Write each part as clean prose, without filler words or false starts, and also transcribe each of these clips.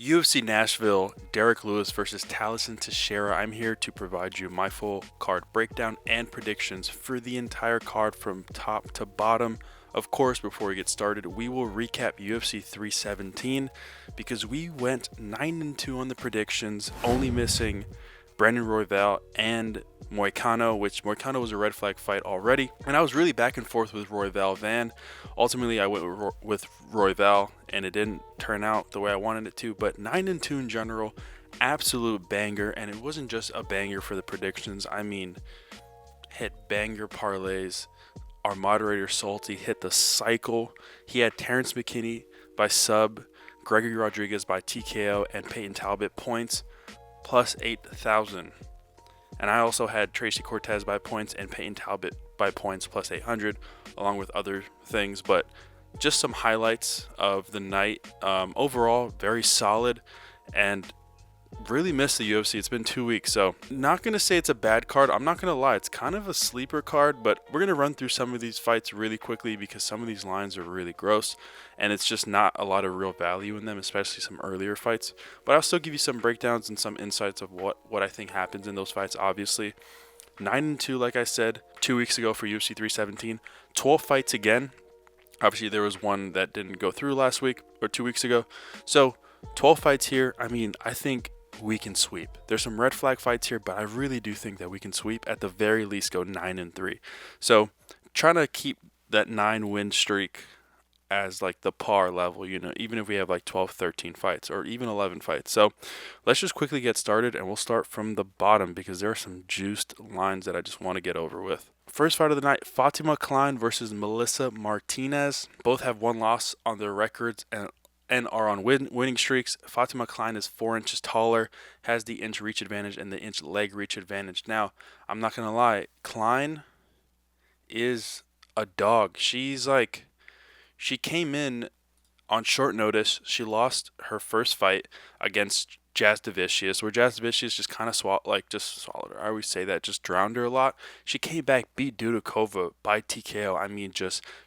UFC Nashville, Derrick Lewis versus Teixeira. I'm here to provide you my full card breakdown and predictions for the entire card from top to bottom. Of course, before we get started, we will recap UFC 317 because we went 9-2 on the predictions, only missing Brandon Royval and Moicano, which Moicano was a red flag fight already. And I was really back and forth with Royval Van. Ultimately, I went with Royval, and it didn't turn out the way I wanted it to. But 9-2 in general, absolute banger. And it wasn't just a banger for the predictions. I mean, hit banger parlays. Our moderator, Salty, hit the cycle. He had Terrence McKinney by sub, Gregory Rodriguez by TKO, and Peyton Talbot points plus 8,000. And I also had Tracy Cortez by points and Peyton Talbot by points plus 800, along with other things. But just some highlights of the night. Overall, very solid, and really missed the UFC. It's been 2 weeks, so not going to say it's a bad card. I'm not going to lie. It's kind of a sleeper card, but we're going to run through some of these fights really quickly because some of these lines are really gross, and it's just not a lot of real value in them, especially some earlier fights. But I'll still give you some breakdowns and some insights of what I think happens in those fights, obviously. 9-2, like I said, 2 weeks ago for UFC 317. 12 fights again. Obviously, there was one that didn't go through last week or 2 weeks ago. So, 12 fights here. I mean, I think we can sweep. There's some red flag fights here, but I really do think that we can sweep, at the very least go 9-3. So trying to keep that 9-win streak as like the par level, even if we have like 12, 13 fights or even 11 fights. So let's just quickly get started, and we'll start from the bottom because there are some juiced lines that I just want to get over with. First fight of the night, Fatima Kline versus Melissa Martinez. Both have one loss on their records and are on winning streaks. Fatima Kline is 4 inches taller, has the inch reach advantage and the inch leg reach advantage. Now, I'm not going to lie, Kline is a dog. She came in on short notice. She lost her first fight against Jazz Davicius, where Jazz Davicius just kind of swallowed her. I always say that, just drowned her a lot. She came back, beat Dudakova by TKO. I mean,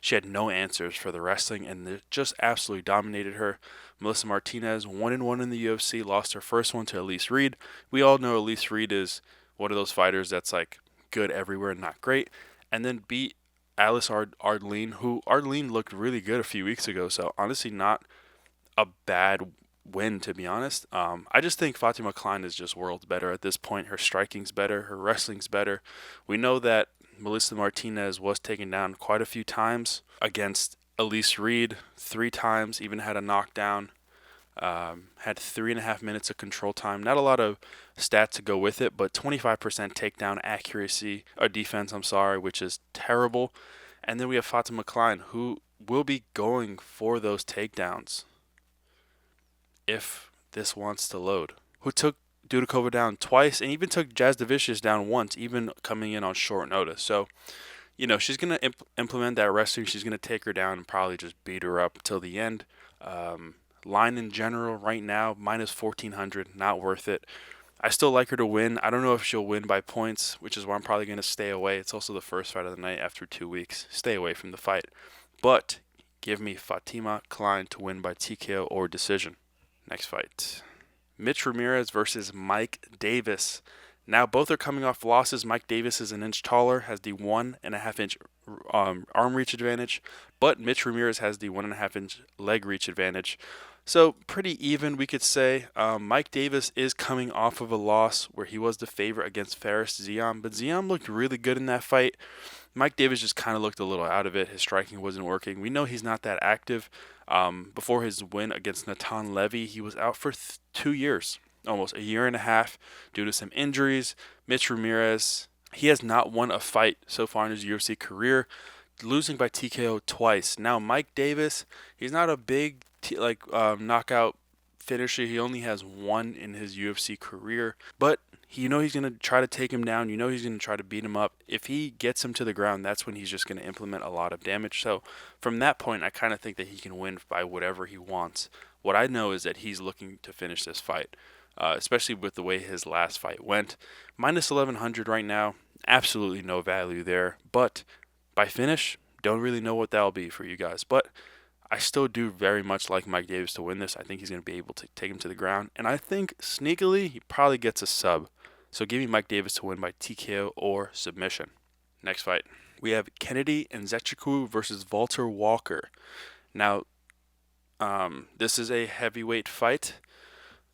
she had no answers for the wrestling, and just absolutely dominated her. Melissa Martinez, 1-1 in the UFC, lost her first one to Elise Reed. We all know Elise Reed is one of those fighters that's like good everywhere and not great, and then beat Alice Ardleen, who Ardleen looked really good a few weeks ago. So honestly, not a bad win, to be honest. I just think Fatima Kline is just worlds better at this point. Her striking's better, her wrestling's better. We know that Melissa Martinez was taken down quite a few times against Elise Reed, 3 times, even had a knockdown. Had 3.5 minutes of control time. Not a lot of stats to go with it, but 25% takedown accuracy, or defense, which is terrible. And then we have Fatima Kline, who will be going for those takedowns if this wants to load, who took Dudakova down twice and even took Jazz Davicius down once, even coming in on short notice. So, she's going to implement that wrestling. She's going to take her down and probably just beat her up till the end. Line in general right now, minus 1,400, not worth it. I still like her to win. I don't know if she'll win by points, which is why I'm probably going to stay away. It's also the first fight of the night after 2 weeks. Stay away from the fight. But give me Fatima Kline to win by TKO or decision. Next fight, Mitch Ramirez versus Mike Davis. Now both are coming off losses. Mike Davis is an inch taller, has the 1.5 inch arm reach advantage, but Mitch Ramirez has the 1.5 inch leg reach advantage. So pretty even, we could say. Mike Davis is coming off of a loss where he was the favorite against Fares Ziam, but Ziam looked really good in that fight. Mike Davis just kind of looked a little out of it. His striking wasn't working. We know he's not that active. Before his win against Natan Levy, he was out for 2 years, almost a year and a half, due to some injuries. Mitch Ramirez, he has not won a fight so far in his UFC career, losing by TKO twice. Now, Mike Davis, he's not a big knockout finisher. He only has one in his UFC career, but he's going to try to take him down. He's going to try to beat him up. If he gets him to the ground, that's when he's just going to implement a lot of damage. So from that point, I kind of think that he can win by whatever he wants. What I know is that he's looking to finish this fight, especially with the way his last fight went. Minus 1,100 right now, absolutely no value there. But by finish, don't really know what that'll be for you guys. But I still do very much like Mike Davis to win this. I think he's going to be able to take him to the ground. And I think sneakily, he probably gets a sub. So give me Mike Davis to win by TKO or submission. Next fight, we have Kennedy Nzechukwu versus Valter Walker. Now, this is a heavyweight fight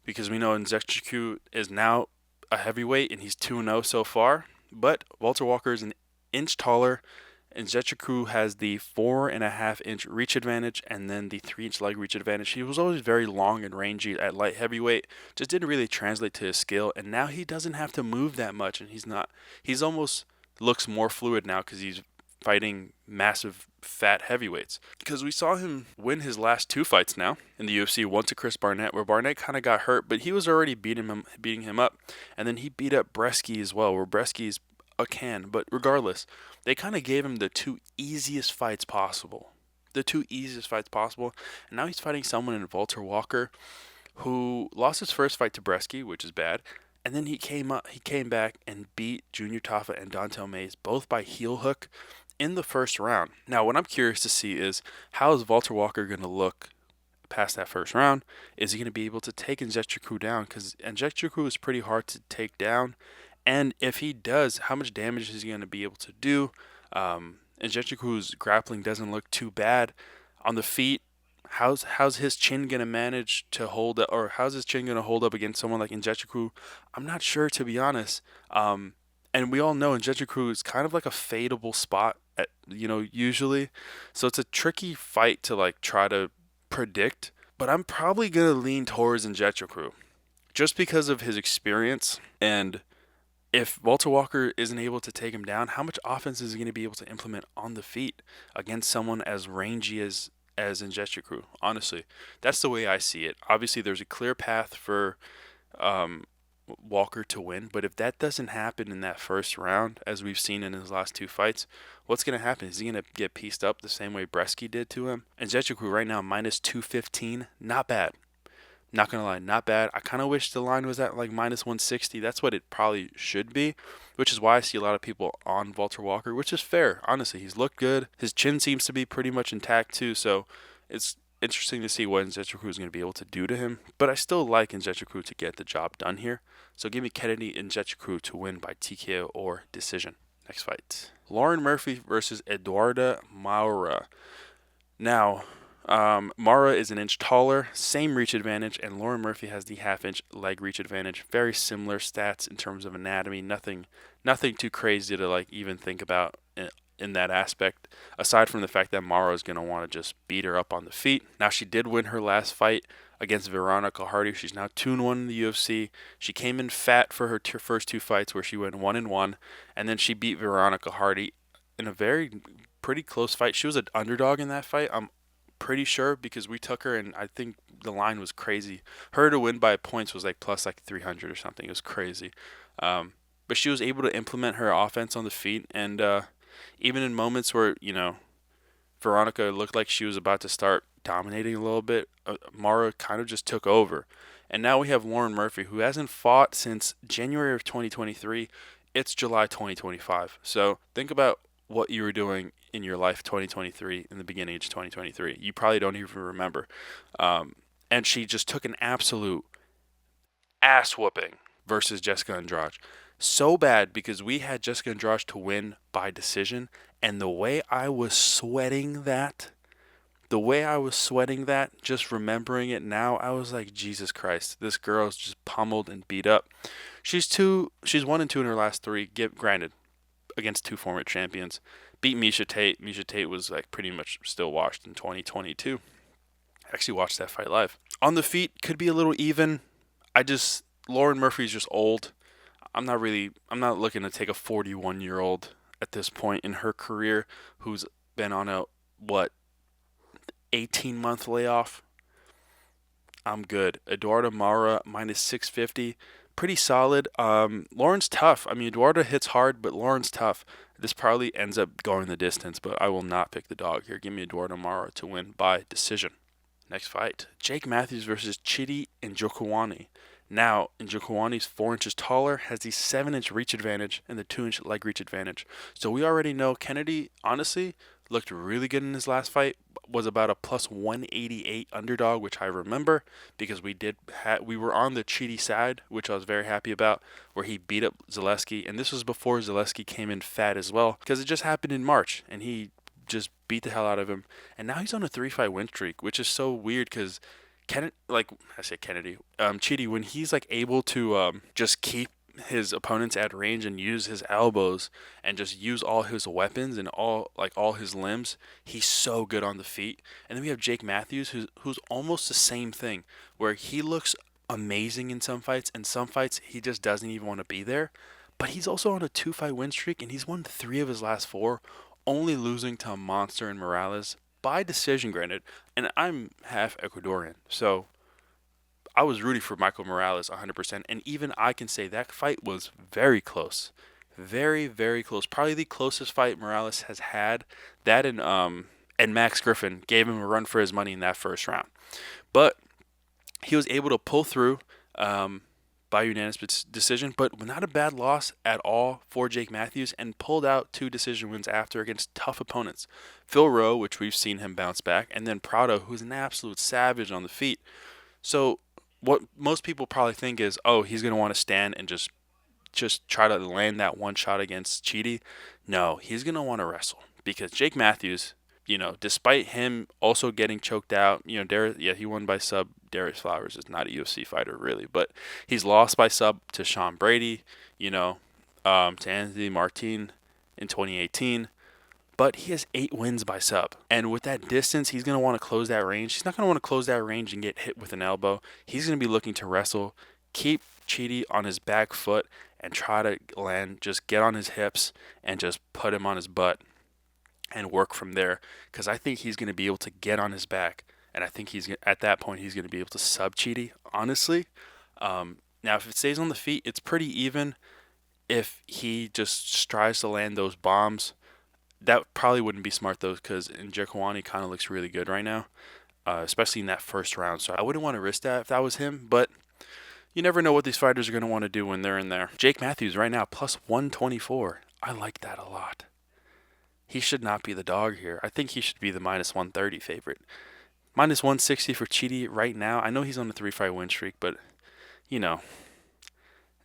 because we know Nzechukwu is now a heavyweight and he's 2-0 so far. But Valter Walker is an inch taller. Nzechukwu has the 4.5-inch reach advantage and then the 3-inch leg reach advantage. He was always very long and rangy at light heavyweight, just didn't really translate to his skill, and now he doesn't have to move that much, and he's almost looks more fluid now because he's fighting massive fat heavyweights. Because we saw him win his last 2 fights now in the UFC, one to Chris Barnett, where Barnett kind of got hurt, but he was already beating him up, and then he beat up Bresky as well, where Bresky's a can, but regardless, they kind of gave him the 2 easiest fights possible. And now he's fighting someone in Valter Walker who lost his first fight to Bresky, which is bad, and then he came back and beat Junior Tafa and Dontel Mays both by heel hook in the first round. Now, what I'm curious to see is how is Valter Walker going to look past that first round? Is he going to be able to take Nzechukwu down? Because Nzechukwu is pretty hard to take down. And if he does, how much damage is he going to be able to do? Nzechukwu's grappling doesn't look too bad. On the feet, how's his chin going to manage to hold up, or how's his chin going to hold up against someone like Nzechukwu? I'm not sure, to be honest. And we all know Nzechukwu is kind of like a fadeable spot, usually. So it's a tricky fight to try to predict. But I'm probably going to lean towards Nzechukwu just because of his experience. And if Valter Walker isn't able to take him down, how much offense is he going to be able to implement on the feet against someone as rangy as Nzechukwu? Honestly, that's the way I see it. Obviously, there's a clear path for Walker to win, but if that doesn't happen in that first round, as we've seen in his last 2 fights, what's going to happen? Is he going to get pieced up the same way Bresky did to him? Nzechukwu right now, minus 215, not bad. Not going to lie, not bad. I kind of wish the line was at minus 160. That's what it probably should be, which is why I see a lot of people on Valter Walker, which is fair. Honestly, he's looked good. His chin seems to be pretty much intact too, so it's interesting to see what Nzechukwu is going to be able to do to him. But I still like Nzechukwu to get the job done here. So give me Kennedy Nzechukwu to win by TKO or decision. Next fight, Lauren Murphy versus Eduarda Moura. Now, Moura is an inch taller, same reach advantage, and Lauren Murphy has the half-inch leg reach advantage. Very similar stats in terms of anatomy. Nothing too crazy to even think about in that aspect, aside from the fact that Moura is going to want to just beat her up on the feet. Now, she did win her last fight against Veronica Hardy. She's now 2-1 in the UFC. She came in fat for her first 2 fights where she went 1-1, and then she beat Veronica Hardy in a pretty close fight. She was an underdog in that fight. I'm pretty sure because we took her and I think the line was crazy. Her to win by points was plus 300 or something. It was crazy. But she was able to implement her offense on the feet, and even in moments where Veronica looked like she was about to start dominating a little bit, Moura kind of just took over. And now we have Lauren Murphy, who hasn't fought since January of 2023. It's July 2025. So think about what you were doing in your life 2023, in the beginning of 2023. You probably don't even remember. And she just took an absolute ass whooping versus Jessica Andrade. So bad because we had Jessica Andrade to win by decision, and the way I was sweating that, just remembering it now, I was like, Jesus Christ, this girl's just pummeled and beat up. She's 1-2 in her last 3, granted, against 2 former champions. Beat Miesha Tate. Miesha Tate was pretty much still washed in 2022. I actually watched that fight live. On the feet, could be a little even. Lauren Murphy's just old. I'm not looking to take a 41-year-old at this point in her career who's been on a 18-month layoff. I'm good. Eduarda Moura minus 650. Pretty solid. Lauren's tough. I mean, Eduarda hits hard, but Lauren's tough. This probably ends up going the distance, but I will not pick the dog here. Give me Eduarda Moura to win by decision. Next fight, Jake Matthews versus Chidi Njokuani. Now, Njokuani's 4 inches taller, has the 7-inch reach advantage and the 2-inch leg reach advantage. So we already know Kennedy, honestly, looked really good in his last fight. Was about a plus 188 underdog, which I remember because we were on the Chidi side, which I was very happy about, where he beat up Zaleski, and this was before Zaleski came in fat as well, because it just happened in March, and he just beat the hell out of him, and now he's on a 3-fight win streak, which is so weird because Chidi, when he's like able to just keep his opponents at range and use his elbows and just use all his weapons and all his limbs, he's so good on the feet. And then we have Jake Matthews, who's almost the same thing, where he looks amazing in some fights, and some fights he just doesn't even want to be there. But he's also on a 2-fight win streak, and he's won 3 of his last 4, only losing to a monster in Morales by decision, granted. And I'm half Ecuadorian, so I was rooting for Michael Morales 100%, and even I can say that fight was very close. Very, very close. Probably the closest fight Morales has had. That and Max Griffin gave him a run for his money in that first round. But he was able to pull through by unanimous decision, but not a bad loss at all for Jake Matthews, and pulled out 2 decision wins after against tough opponents. Phil Rowe, which we've seen him bounce back, and then Prado, who's an absolute savage on the feet. So what most people probably think is, oh, he's going to want to stand and just try to land that one shot against Chidi. No, he's going to want to wrestle, because Jake Matthews, despite him also getting choked out, Derrick, he won by sub. Darius Flowers is not a UFC fighter really, but he's lost by sub to Sean Brady, to Anthony Martin in 2018. But he has 8 wins by sub. And with that distance, he's going to want to close that range. He's not going to want to close that range and get hit with an elbow. He's going to be looking to wrestle, keep Chidi on his back foot, and try to land, just get on his hips and just put him on his butt and work from there. Because I think he's going to be able to get on his back. And I think at that point, he's going to be able to sub Chidi, honestly. Now, if it stays on the feet, it's pretty even. If he just tries to land those bombs, that probably wouldn't be smart, though, because Njokuani kind of looks really good right now, especially in that first round. So I wouldn't want to risk that if that was him, but you never know what these fighters are going to want to do when they're in there. Jake Matthews right now, plus 124. I like that a lot. He should not be the dog here. I think he should be the minus 130 favorite. Minus 160 for Chidi right now. I know he's on a 3-fight win streak, but,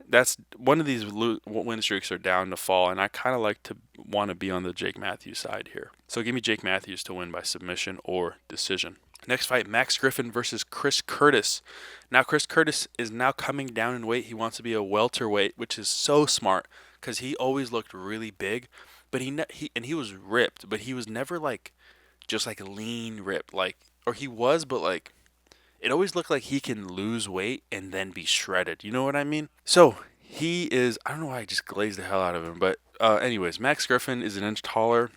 that's one of these win streaks are down to fall, and I kind of like to want to be on the Jake Matthews side here. So give me Jake Matthews to win by submission or decision. Next fight, Max Griffin versus Chris Curtis. Now, Chris Curtis is now coming down in weight. He wants to be a welterweight, which is so smart because he always looked really big, but he was ripped, but he was never just lean ripped, or he was, but it always looked like he can lose weight and then be shredded. You know what I mean? So he is, I don't know why I just glazed the hell out of him. But anyways, Max Griffin is an inch taller.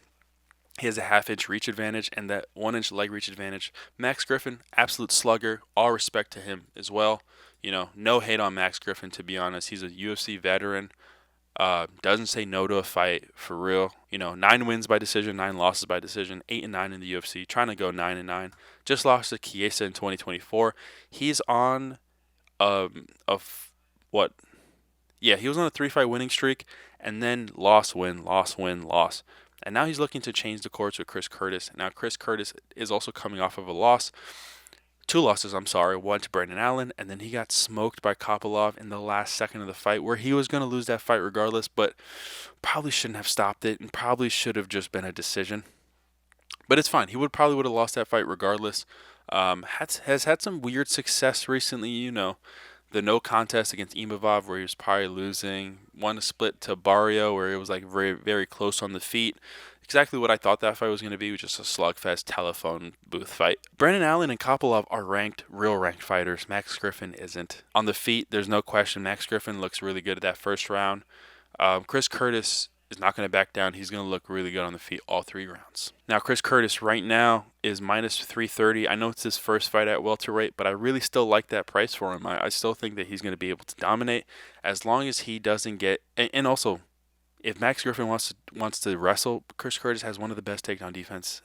He has a half-inch reach advantage and that 1-inch leg reach advantage. Max Griffin, absolute slugger. All respect to him as well. No hate on Max Griffin, to be honest. He's a UFC veteran. Doesn't say no to a fight, for real. 9 wins by decision, 9 losses by decision, 8-9 in the UFC, trying to go 9-9. Just lost to Chiesa in 2024. He's on he was on a 3-fight winning streak, and then loss, win, loss, win, loss. And now he's looking to change the course with Chris Curtis. Now, Chris Curtis is also coming off of a loss. 2 losses, one to Brendan Allen, and then he got smoked by Kopylov in the last second of the fight, where he was going to lose that fight regardless, but probably shouldn't have stopped it, and probably should have just been a decision. But it's fine. He probably would have lost that fight regardless. Has had some weird success recently, the no contest against Imavov, where he was probably losing. Won a split to Barrio, where it was very, very close on the feet. Exactly what I thought that fight was going to be, just a slugfest telephone booth fight. Brendan Allen and Kopylov are real ranked fighters. Max Griffin isn't. On the feet, there's no question. Max Griffin looks really good at that first round. Chris Curtis is not going to back down. He's going to look really good on the feet all 3 rounds. Now, Chris Curtis right now is minus 330. I know it's his first fight at welterweight, but I really still like that price for him. I still think that he's going to be able to dominate as long as he doesn't get... And also, if Max Griffin wants to wrestle, Chris Curtis has one of the best takedown defense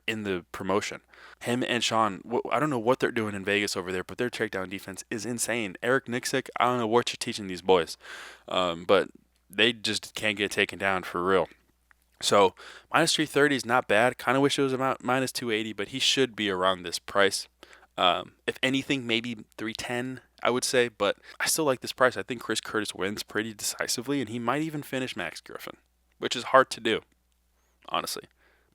in the promotion. Him and Sean, I don't know what they're doing in Vegas over there, but their takedown defense is insane. Eric Nixick, I don't know what you're teaching these boys, but they just can't get taken down for real. So minus 330 is not bad. Kind of wish it was about minus 280, but he should be around this price. If anything, maybe 310, I would say, but I still like this price. I think Chris Curtis wins pretty decisively, and he might even finish Max Griffin, which is hard to do, honestly.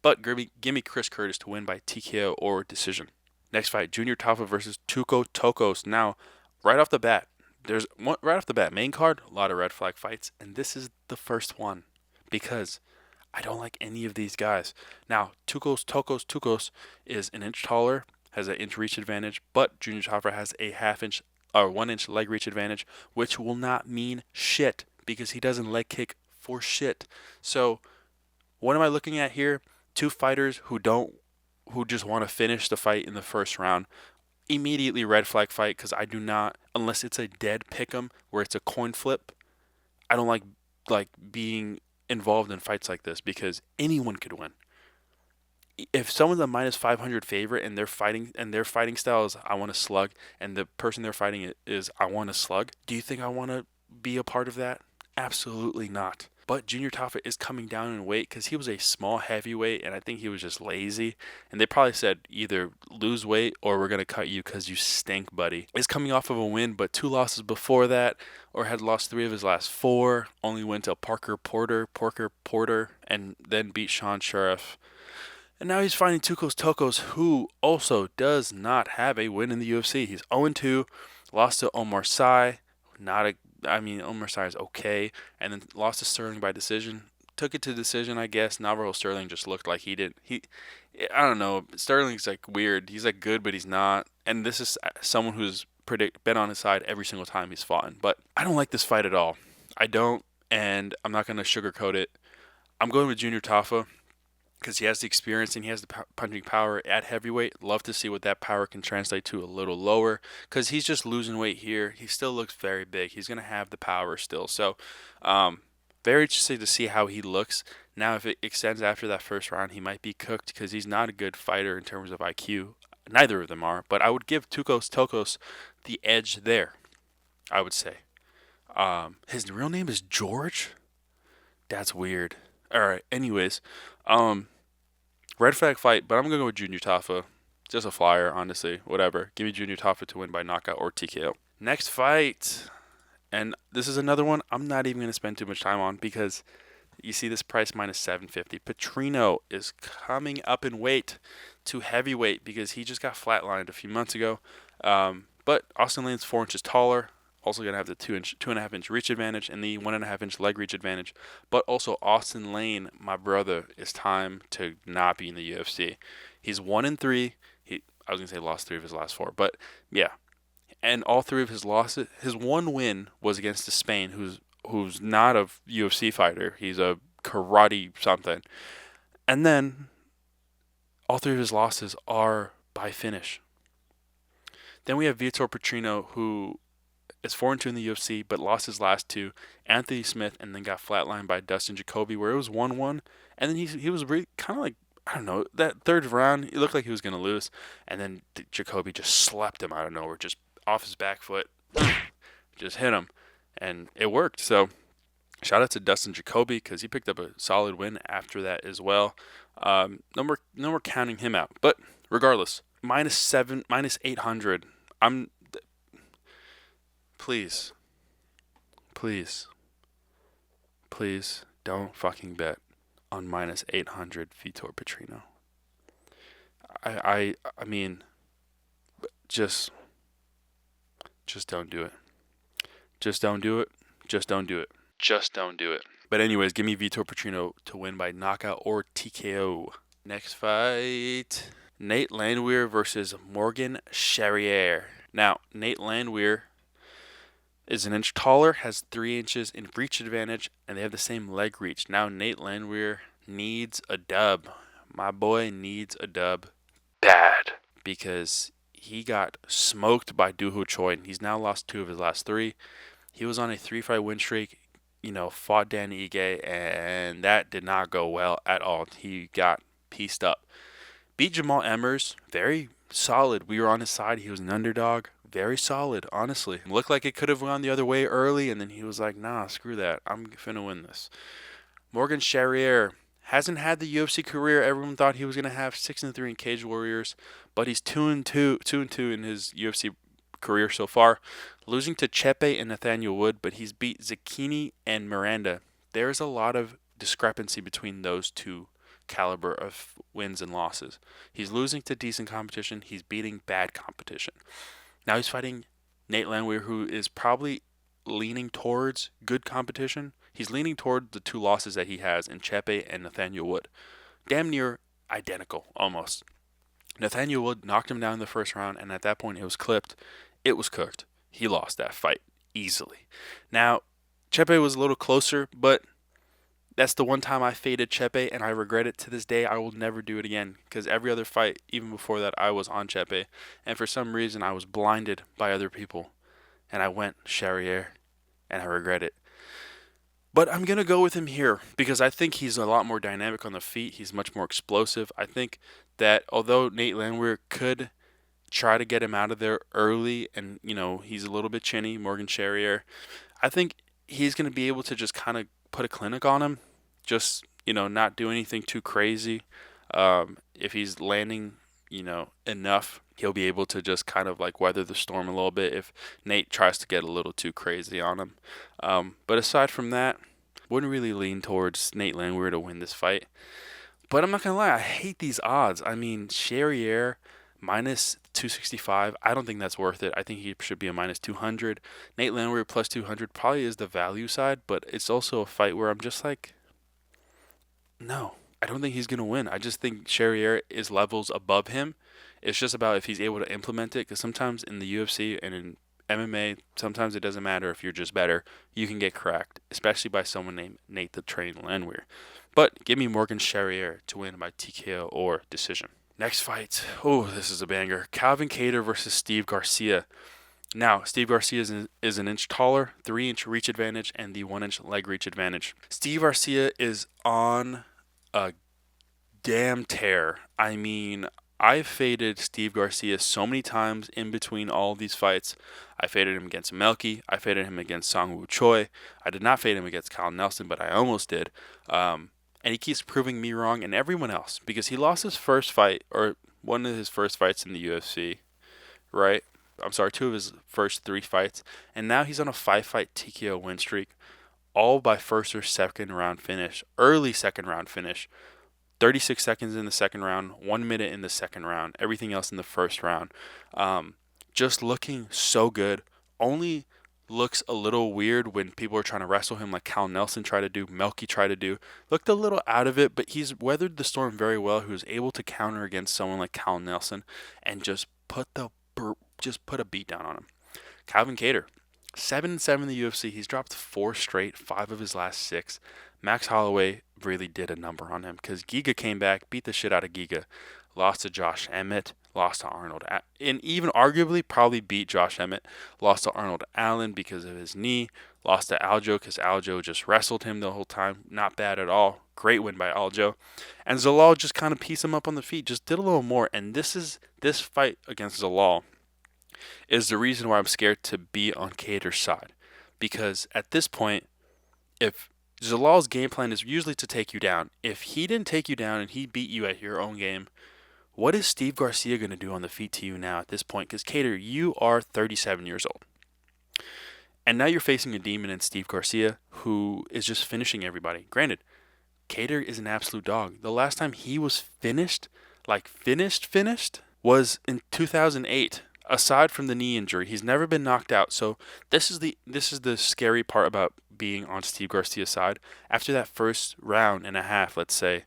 But give me Chris Curtis to win by TKO or decision. Next fight, Junior Tafa versus Tuco Tokkos. Now, right off the bat, right off the bat, main card, a lot of red flag fights, and this is the first one because I don't like any of these guys. Now, Tukos is an inch taller, has an inch reach advantage, but Junior Tafa has a half inch or 1 inch leg reach advantage, which will not mean shit because he doesn't leg kick for shit. So, what am I looking at here? Two fighters who just want to finish the fight in the first round. Immediately red flag fight because I do not, unless it's a dead pick'em where it's a coin flip. I don't like being involved in fights like this because anyone could win. If someone's a minus 500 favorite and their fighting style is I want to slug and the person they're fighting is I want to slug, do you think I want to be a part of that? Absolutely not. But Junior Tafa is coming down in weight because he was a small heavyweight and I think he was just lazy. And they probably said either lose weight or we're going to cut you because you stink, buddy. He's coming off of a win, but 2 losses before that, or had lost 3 of his last 4. Only went to Parker Porter, and then beat Sean Sheriff. And now he's fighting Tokkos, who also does not have a win in the UFC. He's 0-2, lost to Omar Sy. Omar Sy is okay, and then lost to Sterling by decision. Took it to decision, I guess. Navarro Sterling just looked like I don't know. Sterling's like weird. He's like good, but he's not. And this is someone who's been on his side every single time he's fought. But I don't like this fight at all. I don't, and I'm not going to sugarcoat it. I'm going with Junior Tafa because he has the experience and he has the punching power at heavyweight. Love to see what that power can translate to a little lower because he's just losing weight here. He still looks very big. He's going to have the power still. So, very interested to see how he looks. Now, if it extends after that first round, he might be cooked because he's not a good fighter in terms of IQ. Neither of them are, but I would give Tokkos the edge there, I would say. His real name is George? That's weird. All right, anyways, red flag fight, but I'm going to go with Junior Tafa. Just a flyer, honestly. Whatever. Give me Junior Tafa to win by knockout or TKO. Next fight. And this is another one I'm not even going to spend too much time on because you see this price minus 750. Petrino is coming up in weight to heavyweight because he just got flatlined a few months ago. But Austen Lane's 4 inches taller. Also going to have the 2.5 inch reach advantage and the 1.5 inch leg reach advantage. But also Austen Lane, my brother, is time to not be in the UFC. He's 1-3. I was going to say lost 3 of his last 4. But yeah. And all 3 of his losses, his one win was against a Spain who's not a UFC fighter. He's a karate something. And then all 3 of his losses are by finish. Then we have Vitor Petrino, who is 4-2 in the UFC, but lost his last 2. Anthony Smith, and then got flatlined by Dustin Jacoby, where it was 1-1. And then he was really kind of like, I don't know, that third round, it looked like he was going to lose. And then Jacoby just slapped him out of nowhere, just off his back foot, just hit him. And it worked. So shout out to Dustin Jacoby because he picked up a solid win after that as well. No more counting him out. But regardless, minus 800. Please don't fucking bet on minus 800 Vitor Petrino. I mean, just don't do it. Just don't do it. Just don't do it. Just don't do it. But anyways, give me Vitor Petrino to win by knockout or TKO. Next fight, Nate Landwehr versus Morgan Charriere. Now, Nate Landwehr is an inch taller, has 3 inches in reach advantage, and they have the same leg reach. Now, Nate Landwehr needs a dub. My boy needs a dub bad because he got smoked by Doo Ho Choi, and he's now lost 2 of his last 3. He was on a 3-fight win streak, fought Dan Ige, and that did not go well at all. He got pieced up. Beat Jamal Emmers, very solid. We were on his side. He was an underdog. Very solid, honestly. Looked like it could have gone the other way early, and then he was like, nah, screw that. I'm finna win this. Morgan Charriere Hasn't had the UFC career everyone thought he was going to have. 6-3 in Cage Warriors, but he's 2-2 in his UFC career so far, losing to Chepe and Nathaniel Wood, but he's beat Zucchini and Miranda. There's a lot of discrepancy between those two caliber of wins and losses. He's losing to decent competition. He's beating bad competition. Now he's fighting Nate Landwehr, who is probably leaning towards good competition. He's leaning toward the two losses that he has in Chepe and Nathaniel Wood. Damn near identical, almost. Nathaniel Wood knocked him down in the first round, and at that point it was clipped. It was cooked. He lost that fight easily. Now, Chepe was a little closer, but that's the one time I faded Chepe, and I regret it to this day. I will never do it again, because every other fight, even before that, I was on Chepe, and for some reason I was blinded by other people, and I went Charriere, and I regret it. But I'm going to go with him here because I think he's a lot more dynamic on the feet. He's much more explosive. I think that although Nate Landwehr could try to get him out of there early and, he's a little bit chinny, Morgan Charriere, I think he's going to be able to just kind of put a clinic on him. Just, not do anything too crazy. If he's landing, enough, he'll be able to just kind of like weather the storm a little bit if Nate tries to get a little too crazy on him. But aside from that, wouldn't really lean towards Nate Landwehr to win this fight. But I'm not going to lie, I hate these odds. I mean, Charriere minus 265, I don't think that's worth it. I think he should be a minus 200. Nate Landwehr plus 200 probably is the value side, but it's also a fight where I'm just like, no, I don't think he's going to win. I just think Charriere is levels above him. It's just about if he's able to implement it, because sometimes in the UFC and in MMA, sometimes it doesn't matter if you're just better. You can get cracked, especially by someone named Nate the Train Landwehr. But give me Morgan Charriere to win by TKO or decision. Next fight. Oh, this is a banger. Calvin Kattar versus Steve Garcia. Now, Steve Garcia is an inch taller, 3-inch reach advantage, and the 1-inch leg reach advantage. Steve Garcia is on a damn tear. I mean, I've faded Steve Garcia so many times in between all these fights. I faded him against Melky. I faded him against Song Woo Choi. I did not fade him against Kyle Nelson, but I almost did. And he keeps proving me wrong and everyone else because he lost his first fight, or one of his first fights in the UFC, right? I'm sorry, 2 of his first 3 fights. And now he's on a 5-fight TKO win streak, all by first or second round finish, early second round finish. 36 seconds in the second round, 1 minute in the second round, everything else in the first round. Just looking so good. Only looks a little weird when people are trying to wrestle him like Cal Nelson tried to do, Melky tried to do. Looked a little out of it, but he's weathered the storm very well. He was able to counter against someone like Cal Nelson and just put a beat down on him. Calvin Kattar, 7-7 in the UFC. He's dropped 4 straight, 5 of his last 6. Max Holloway really did a number on him because Giga came back, beat the shit out of Giga, lost to Josh Emmett, lost to Arnold, and even arguably probably beat Josh Emmett, lost to Arnold Allen because of his knee, lost to Aljo because Aljo just wrestled him the whole time. Not bad at all. Great win by Aljo. And Zalal just kind of pieced him up on the feet, just did a little more. And this fight against Zalal is the reason why I'm scared to be on Kattar's side. Because at this point, if Zalal's game plan is usually to take you down, if he didn't take you down and he beat you at your own game, what is Steve Garcia going to do on the feet to you now at this point? Because Kattar, you are 37 years old. And now you're facing a demon in Steve Garcia who is just finishing everybody. Granted, Kattar is an absolute dog. The last time he was finished, was in 2008. Aside from the knee injury, he's never been knocked out. So this is the scary part about being on Steve Garcia's side. After that first round and a half, let's say,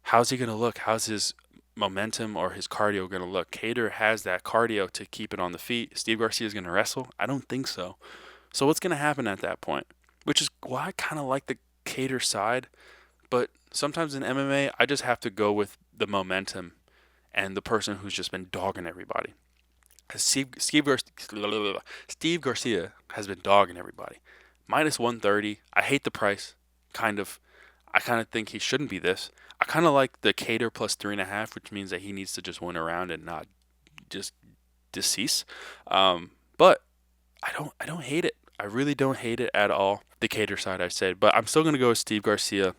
how's he going to look? How's his momentum or his cardio going to look? Kattar has that cardio to keep it on the feet. Steve Garcia is going to wrestle? I don't think so. So what's going to happen at that point? Which is why I kind of like the Kattar side. But sometimes in MMA, I just have to go with the momentum and the person who's just been dogging everybody. Steve Garcia has been dogging everybody. Minus 130. I hate the price. I kind of think he shouldn't be this. I kind of like the Kattar plus 3.5, which means that he needs to just win a round and not just decease. But I don't hate it. I really don't hate it at all. The Kattar side, I said, but I'm still gonna go with Steve Garcia.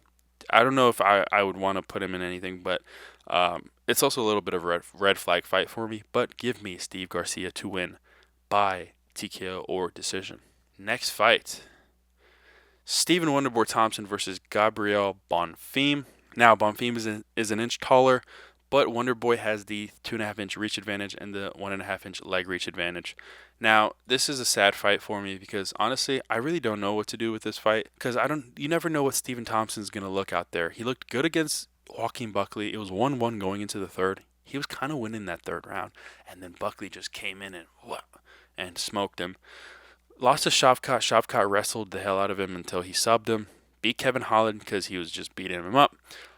I don't know if I would want to put him in anything, but it's also a little bit of a red flag fight for me. But give me Steve Garcia to win by TKO or decision. Next fight, Stephen Wonderboy Thompson versus Gabriel Bonfim. Now, Bonfim is an inch taller, but Wonderboy has the 2.5-inch reach advantage and the 1.5-inch leg reach advantage. Now, this is a sad fight for me because honestly, I really don't know what to do with this fight because you never know what Stephen Thompson's going to look out there. He looked good against Joaquin Buckley. It was 1-1 going into the third. He was kind of winning that third round, and then Buckley just came in and smoked him. Lost to Shavkat. Shavkat wrestled the hell out of him until he subbed him. Beat Kevin Holland because he was just beating him up.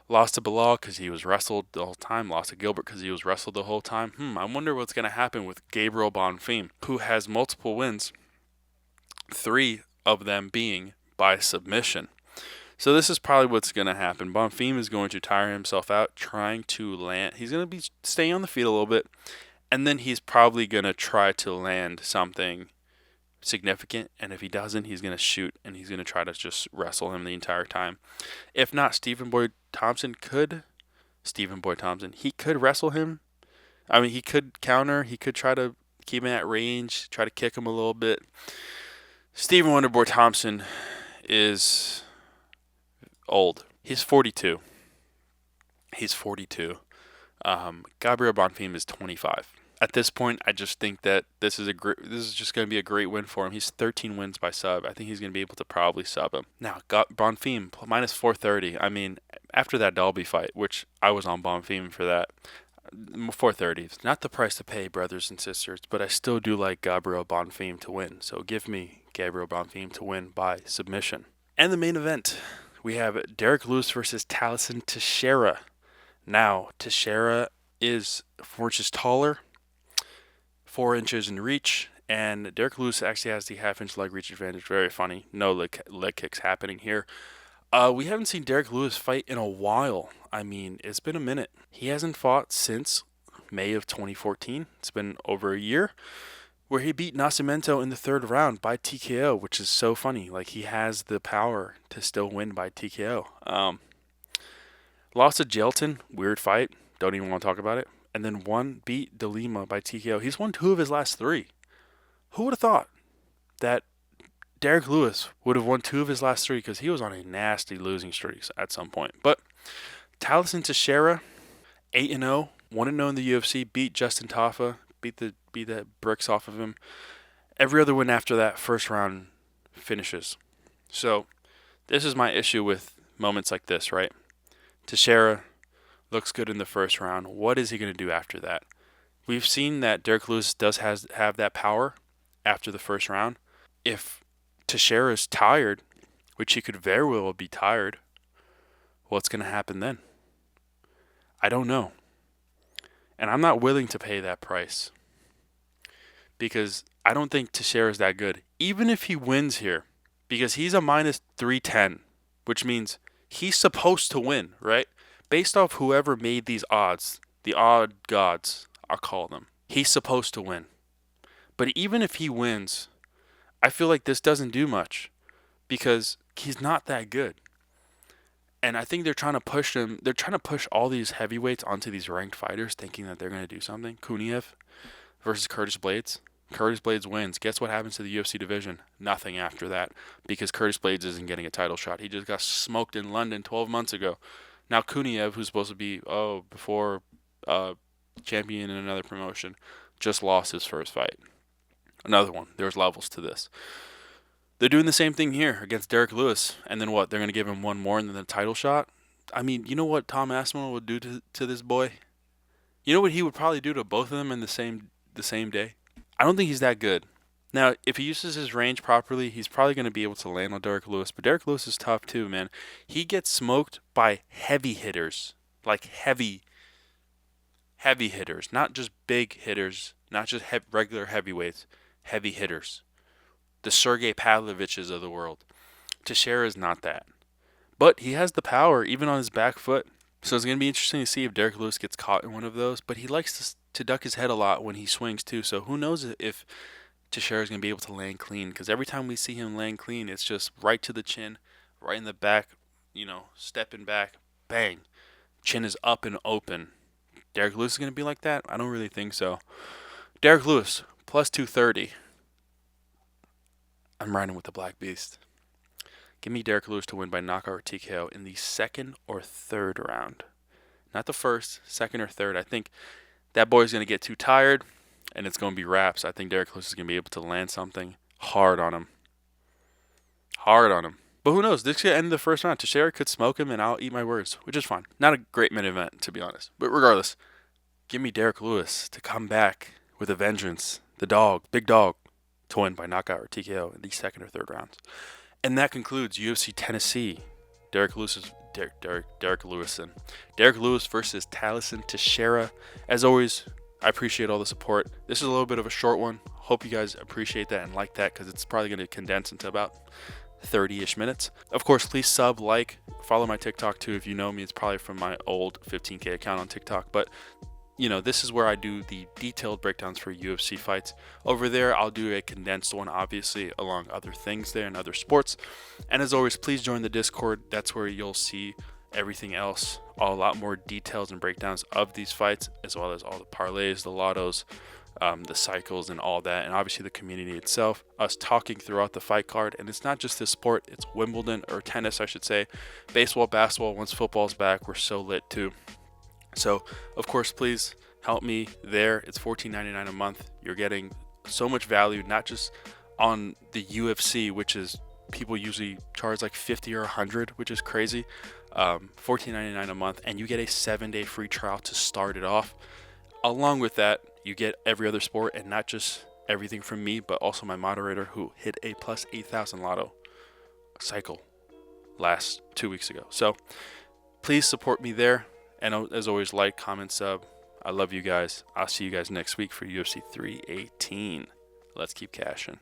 Lost to Bilal because he was wrestled the whole time. Lost to Gilbert because he was wrestled the whole time. I wonder what's going to happen with Gabriel Bonfim, who has multiple wins, 3 of them being by submission. So this is probably what's going to happen. Bonfim is going to tire himself out trying to land. He's going to be staying on the feet a little bit, and then he's probably going to try to land something significant, and if he doesn't, he's going to shoot, and he's going to try to just wrestle him the entire time. If not, he could wrestle him. I mean, he could counter, he could try to keep him at range, try to kick him a little bit. Stephen Wonderboy Thompson is old. He's 42. Gabriel Bonfim is 25. At this point, I just think that this is just going to be a great win for him. He's 13 wins by sub. I think he's going to be able to probably sub him. Now, Bonfim minus 430. I mean, after that Dalby fight, which I was on Bonfim for that, 430. It's not the price to pay, brothers and sisters, but I still do like Gabriel Bonfim to win. So give me Gabriel Bonfim to win by submission. And the main event, we have Derrick Lewis versus Teixeira. Now, Teixeira is 4 inches taller, 4 inches in reach, and Derrick Lewis actually has the half-inch leg reach advantage. Very funny. No leg kicks happening here. We haven't seen Derrick Lewis fight in a while. I mean, it's been a minute. He hasn't fought since May of 2014. It's been over a year, where he beat Nascimento in the 3rd round by TKO, which is so funny. Like, he has the power to still win by TKO. Lost to Jelton. Weird fight. Don't even want to talk about it. And then beat De Lima by TKO. He's won 2 of his last 3. Who would have thought that Derrick Lewis would have won 2 of his last 3 because he was on a nasty losing streak at some point. But Tallisom Teixeira, 8-0, 1-0 in the UFC, beat Justin Tafa, beat the bricks off of him. Every other win after that, first round finishes. So this is my issue with moments like this, right? Teixeira looks good in the first round. What is he going to do after that? We've seen that Derrick Lewis does have that power after the first round. If Teixeira is tired, which he could very well be tired, what's going to happen then? I don't know. And I'm not willing to pay that price because I don't think Teixeira is that good. Even if he wins here, because he's a minus 310, which means he's supposed to win, right? Based off whoever made these odds, the odd gods, I'll call them, he's supposed to win. But even if he wins, I feel like this doesn't do much because he's not that good. And I think they're trying to push him. They're trying to push all these heavyweights onto these ranked fighters thinking that they're going to do something. Kuniev versus Curtis Blades. Curtis Blades wins. Guess what happens to the UFC division? Nothing after that because Curtis Blades isn't getting a title shot. He just got smoked in London 12 months ago. Now Kuniev, who's supposed to be before champion in another promotion, just lost his first fight. Another one. There's levels to this. They're doing the same thing here against Derrick Lewis. And then what? They're going to give him one more and then the title shot? I mean, you know what Tom Aspinall would do to this boy? You know what he would probably do to both of them in the same day? I don't think he's that good. Now, if he uses his range properly, he's probably going to be able to land on Derrick Lewis. But Derrick Lewis is tough too, man. He gets smoked by heavy hitters. Like heavy hitters. Not just big hitters. Not just regular heavyweights. Heavy hitters. The Sergey Pavloviches of the world. Teixeira is not that. But he has the power, even on his back foot. So it's going to be interesting to see if Derrick Lewis gets caught in one of those. But he likes to duck his head a lot when he swings too. So who knows if Teixeira is going to be able to land clean. Because every time we see him land clean, it's just right to the chin, right in the back, stepping back, bang, chin is up and open. Derrick Lewis is going to be like that? I don't really think so. Derrick Lewis, plus 230. I'm riding with the Black Beast. Give me Derrick Lewis to win by knockout or TKO in the second or third round. Not the first, second or third. I think that boy's going to get too tired, and it's going to be wraps. I think Derrick Lewis is going to be able to land something hard on him. But who knows? This could end the first round. Teixeira could smoke him, and I'll eat my words, which is fine. Not a great main event, to be honest. But regardless, give me Derrick Lewis to come back with a vengeance. The dog, big dog, to win by knockout or TKO in the second or third rounds. And that concludes UFC Tennessee. Derrick Lewis versus Tallisom Teixeira. As always, I appreciate all the support. This is a little bit of a short one. Hope you guys appreciate that and like that, because it's probably going to condense into about 30-ish minutes. Of course, please sub, like, follow my TikTok too. If you know me, it's probably from my old 15K account on TikTok. But this is where I do the detailed breakdowns for UFC fights. Over there, I'll do a condensed one, obviously, along other things there and other sports. And as always, please join the Discord. That's where you'll see everything else, a lot more details and breakdowns of these fights, as well as all the parlays, the lottos, the cycles, and all that. And obviously the community itself, us talking throughout the fight card. And it's not just this sport, it's Wimbledon, or tennis, I should say, baseball, basketball. Once football's back, we're so lit too. So, of course, please help me there. It's $14.99 a month. You're getting so much value, not just on the UFC, which is people usually charge like $50 or $100, which is crazy. $14.99 a month, and you get a 7-day free trial to start it off. Along with that, you get every other sport, and not just everything from me, but also my moderator, who hit a plus 8,000 lotto cycle last 2 weeks ago. So please support me there. And as always, like, comment, sub. I love you guys. I'll see you guys next week for UFC 318. Let's keep cashing.